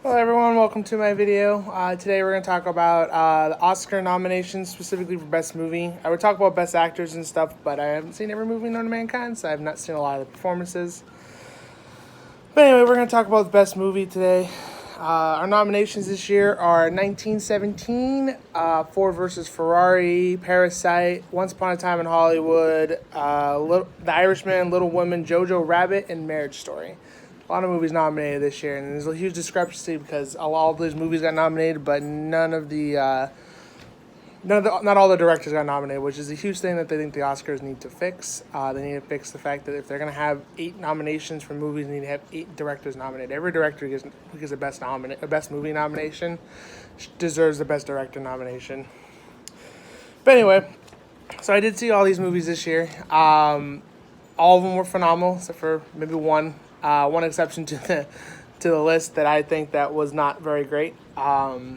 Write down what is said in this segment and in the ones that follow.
Hello everyone, welcome to my video. Today we're going to talk about the Oscar nominations, specifically for Best Movie. I would talk about Best Actors and stuff, but I haven't seen every movie known to mankind, so I have not seen a lot of the performances. But anyway, we're going to talk about the Best Movie today. Our nominations this year are 1917, Ford versus Ferrari, Parasite, Once Upon a Time in Hollywood, The Irishman, Little Women, Jojo Rabbit, and Marriage Story. A lot of movies nominated this year, and there's a huge discrepancy because all of those movies got nominated, but not all the directors got nominated, which is a huge thing that they think the Oscars need to fix. They need to fix the fact that if they're going to have 8 nominations for movies, they need to have 8 directors nominated. Every director who gets a best movie nomination deserves the best director nomination. But anyway, so I did see all these movies this year. All of them were phenomenal, except for maybe one. One exception to the list that I think that was not very great. But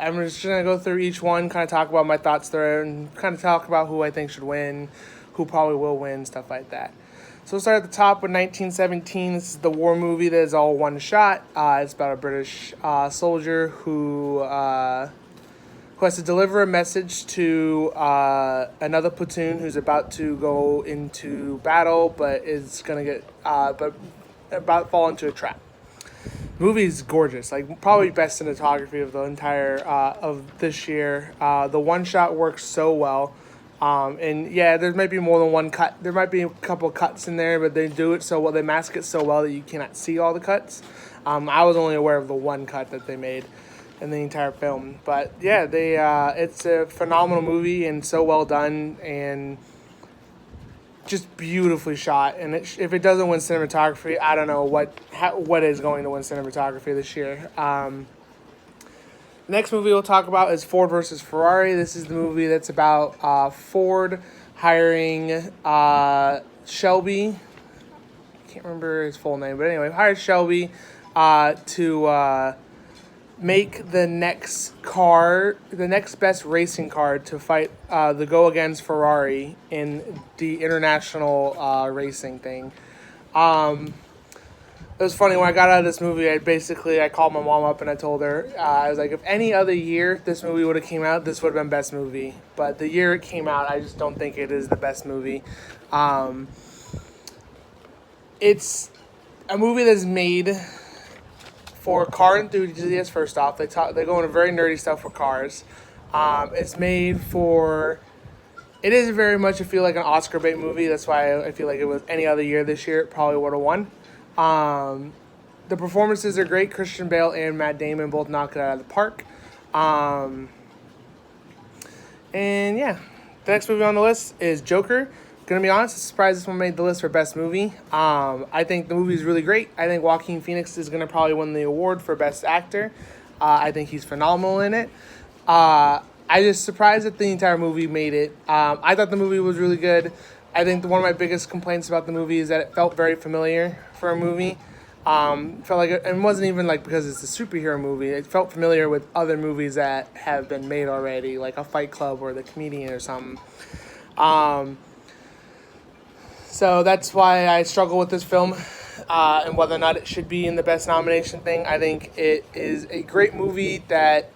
I'm just gonna go through each one, kind of talk about my thoughts there, and kind of talk about who I think should win, who probably will win, stuff like that. So we'll start at the top with 1917. This is the war movie that is all one shot. It's about a British soldier who has to deliver a message to another platoon who's about to go into battle, but is gonna get about to fall into a trap. The movie is gorgeous, like probably best cinematography of the entire of this year. The one shot works so well, and yeah, there might be more than one cut. There might be a couple cuts in there, but they do it so well. They mask it so well that you cannot see all the cuts. I was only aware of the one cut that they made in the entire film. But yeah, it's a phenomenal movie and so well done and just beautifully shot. And if it doesn't win cinematography, I don't know what is going to win cinematography this year. Next movie we'll talk about is Ford versus Ferrari. This is the movie that's about Ford hiring Shelby. I can't remember his full name, but anyway, hired Shelby to make the next best racing car to fight the go against Ferrari in the international racing thing. It was funny when I got out of this movie. I called my mom up and I told her I was like, if any other year this movie would have came out, this would have been best movie. But the year it came out, I just don't think it is the best movie. It's a movie that's made for car enthusiasts. First off, they go into very nerdy stuff for cars. It's made for. It is very much, I feel like, an Oscar bait movie. That's why I feel like it was any other year this year, it probably would have won. The performances are great. Christian Bale and Matt Damon both knock it out of the park. And yeah, the next movie on the list is Joker. Gonna be honest, I'm surprised this one made the list for best movie. I think the movie is really great. I think Joaquin Phoenix is gonna probably win the award for best actor. I think he's phenomenal in it. I just surprised that the entire movie made it. I thought the movie was really good. I think one of my biggest complaints about the movie is that it felt very familiar for a movie. Felt like it wasn't even like because it's a superhero movie. It felt familiar with other movies that have been made already, like a Fight Club or The Comedian or something. So that's why I struggle with this film and whether or not it should be in the best nomination thing. I think it is a great movie that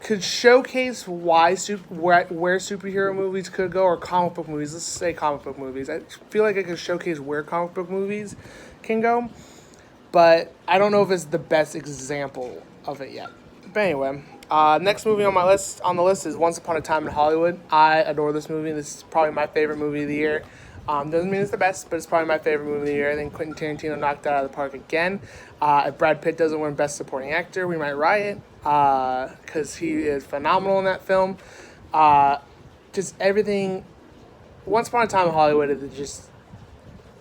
could showcase where superhero movies could go, or comic book movies. Let's say comic book movies. I feel like it could showcase where comic book movies can go, but I don't know if it's the best example of it yet. But anyway, next movie on the list is Once Upon a Time in Hollywood. I adore this movie. This is probably my favorite movie of the year. Doesn't mean it's the best, but it's probably my favorite movie of the year. I think Quentin Tarantino knocked it out of the park again. If Brad Pitt doesn't win Best Supporting Actor, we might riot because he is phenomenal in that film. Just everything. Once Upon a Time in Hollywood, it just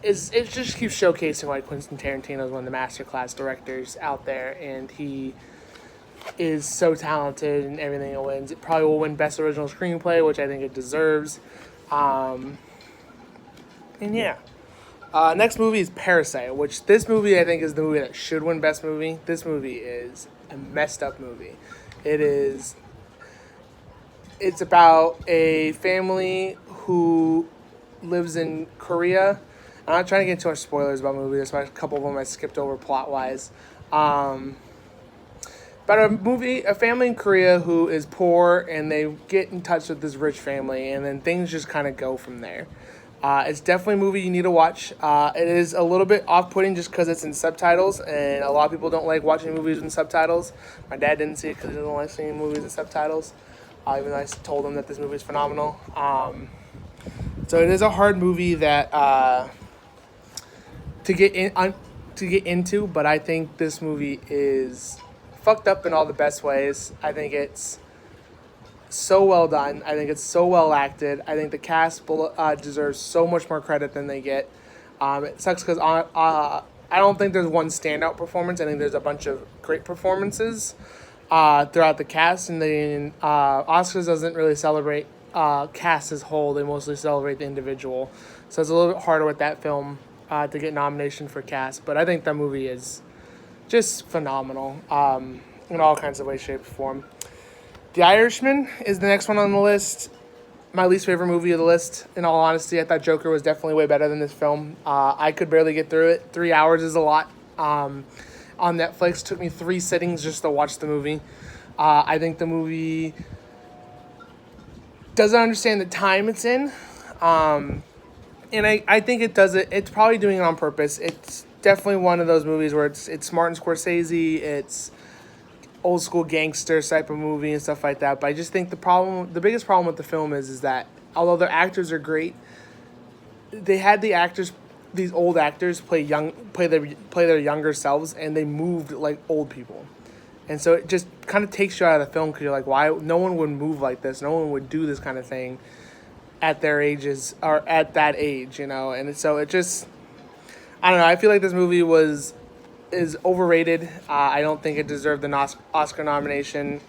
keeps showcasing why Quentin Tarantino is one of the masterclass directors out there, and he is so talented and everything it wins. It probably will win Best Original Screenplay, which I think it deserves. And yeah. Next movie is Parasite, which this movie I think is the movie that should win Best Movie. This movie is a messed up movie. It's about a family who lives in Korea, I'm not trying to get too much spoilers about movies. That's why a couple of them I skipped over plot-wise. About a family in Korea who is poor, and they get in touch with this rich family, and then things just kind of go from there. It's definitely a movie you need to watch. It is a little bit off-putting just because it's in subtitles, and a lot of people don't like watching movies in subtitles. My dad didn't see it because he doesn't like seeing movies in subtitles, even though I told him that this movie is phenomenal. So it is a hard movie that to get into, but I think this movie is fucked up in all the best ways. I think it's so well done. I think it's so well acted. I think the cast deserves so much more credit than they get. It sucks because I don't think there's one standout performance. I think there's a bunch of great performances throughout the cast, and the Oscars doesn't really celebrate cast as whole. They mostly celebrate the individual, so it's a little bit harder with that film to get nomination for cast. But I think that movie is just phenomenal in all kinds of ways, shape, and form. The Irishman is the next one on the list. My least favorite movie of the list, in all honesty. I thought Joker was definitely way better than this film. I could barely get through it. 3 hours is a lot. On Netflix, took me 3 sittings just to watch the movie. I think the movie doesn't understand the time it's in. And I think it does it. It's probably doing it on purpose. It's definitely one of those movies where it's Martin Scorsese, it's old school gangster type of movie and stuff like that. But I just think the biggest problem with the film is that although the actors are great, they had these old actors play their younger selves, and they moved like old people. And so it just kind of takes you out of the film because you're like, why? No one would move like this. No one would do this kind of thing at their ages or at that age, And so it just, I don't know. I feel like this movie is overrated. I don't think it deserved an Oscar nomination.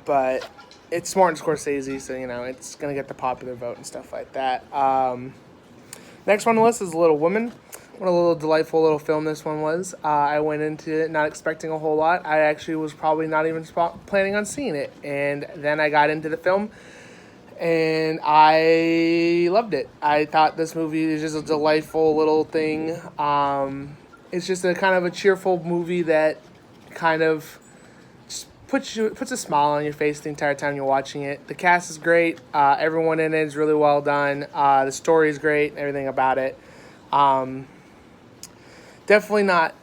But it's Martin Scorsese, so it's gonna get the popular vote and stuff like that. Next one on the list is Little Women. What a little delightful little film this one was. I went into it not expecting a whole lot. I actually was probably not even planning on seeing it. And then I got into the film, and I loved it. I thought this movie is just a delightful little thing. It's just a kind of a cheerful movie that kind of just puts a smile on your face the entire time you're watching it. The cast is great. Everyone in it is really well done. The story is great. Everything about it. Definitely not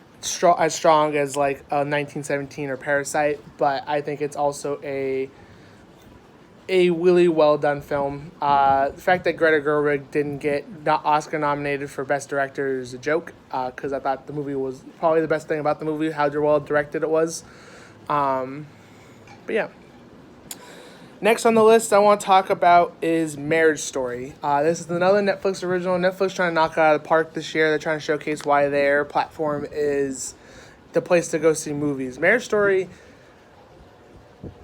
as strong as like 1917 or Parasite, but I think it's also a really well done film. The fact that Greta Gerwig didn't get Oscar nominated for Best Director is a joke, because I thought the movie was probably the best thing about the movie, how well directed it was. But yeah. Next on the list I want to talk about is Marriage Story. This is another Netflix original. Netflix trying to knock it out of the park this year. They're trying to showcase why their platform is the place to go see movies. Marriage Story,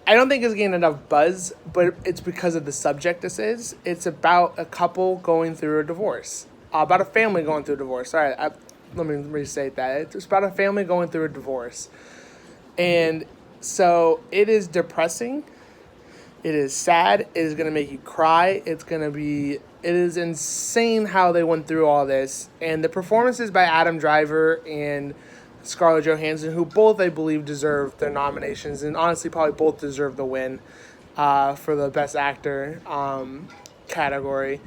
I don't think it's getting enough buzz, but it's because of the subject this is. It's about a couple going through a divorce. About a family going through a divorce. All right, let me restate that. It's about a family going through a divorce. And so it is depressing. It is sad. It is going to make you cry. It is insane how they went through all this. And the performances by Adam Driver and Scarlett Johansson, who both, I believe, deserve their nominations, and honestly probably both deserve the win for the Best Actor category.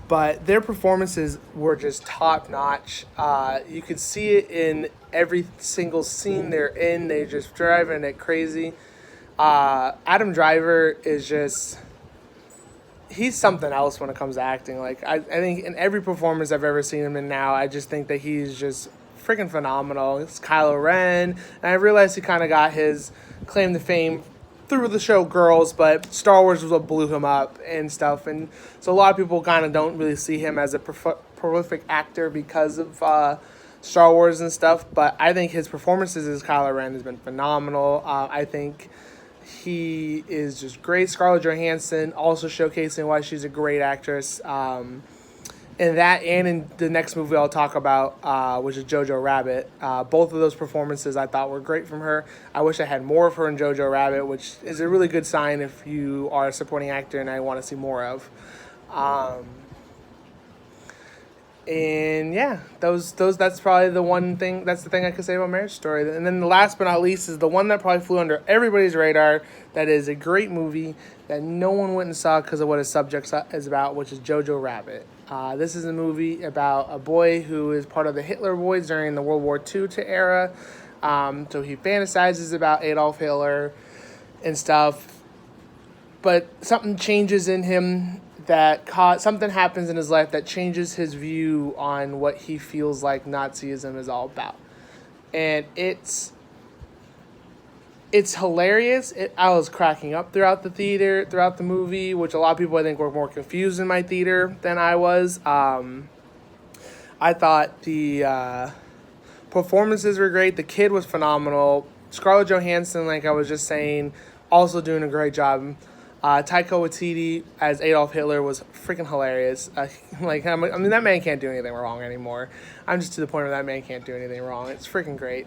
But their performances were just top-notch. You could see it in every single scene they're in. They're just driving it crazy. Adam Driver is just, he's something else when it comes to acting. Like, I think in every performance I've ever seen him in now, I just think that he's just freaking phenomenal. It's Kylo Ren, and I realized he kind of got his claim to fame through the show Girls, but Star Wars was what blew him up and stuff. And so a lot of people kind of don't really see him as a prolific actor because of Star Wars and stuff. But I think his performances as Kylo Ren has been phenomenal. I think he is just great. Scarlett Johansson also showcasing why she's a great actress. In that and in the next movie I'll talk about, which is Jojo Rabbit. Both of those performances I thought were great from her. I wish I had more of her in Jojo Rabbit, which is a really good sign if you are a supporting actor and I want to see more of. Um, and yeah, those that's probably the one thing. That's the thing I could say about Marriage Story. And then the last but not least is the one that probably flew under everybody's radar. That is a great movie that no one went and saw because of what its subject is about, which is Jojo Rabbit. This is a movie about a boy who is part of the Hitler Boys during the World War II era. So he fantasizes about Adolf Hitler and stuff, but something changes in him something happens in his life that changes his view on what he feels like Nazism is all about. And it's hilarious. I was cracking up throughout the movie, which a lot of people I think were more confused in my theater than I was. I thought the performances were great. The kid was phenomenal. Scarlett Johansson, like I was just saying, also doing a great job. Taika Waititi as Adolf Hitler was freaking hilarious. That man can't do anything wrong anymore. I'm just to the point where that man can't do anything wrong. It's freaking great.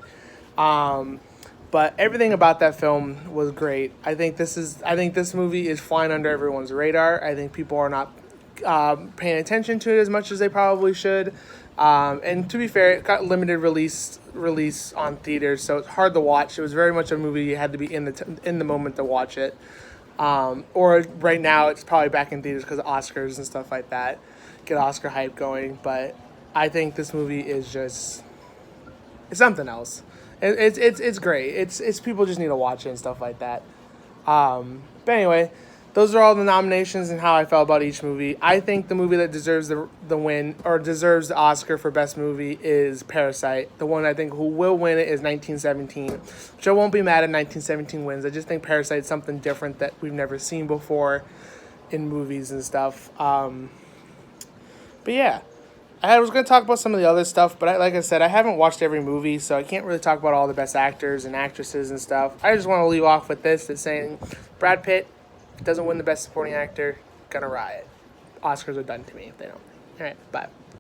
But everything about that film was great. I think this movie is flying under everyone's radar. I think people are not paying attention to it as much as they probably should. And to be fair, it got limited release on theaters, so it's hard to watch. It was very much a movie you had to be in the moment to watch it. Or right now it's probably back in theaters because of Oscars and stuff like that. Get Oscar hype going. But I think this movie is it's something else. It's great. It's people just need to watch it and stuff like that. But anyway, those are all the nominations and how I felt about each movie. I think the movie that deserves the win or deserves the Oscar for Best Movie is Parasite. The one I think who will win it is 1917, which I won't be mad at 1917 wins. I just think Parasite's something different that we've never seen before in movies and stuff. But yeah, I was going to talk about some of the other stuff, but like I said, I haven't watched every movie, so I can't really talk about all the best actors and actresses and stuff. I just want to leave off with this, that's saying Brad Pitt doesn't win the Best Supporting Actor, gonna riot. Oscars are done to me if they don't. All right, bye.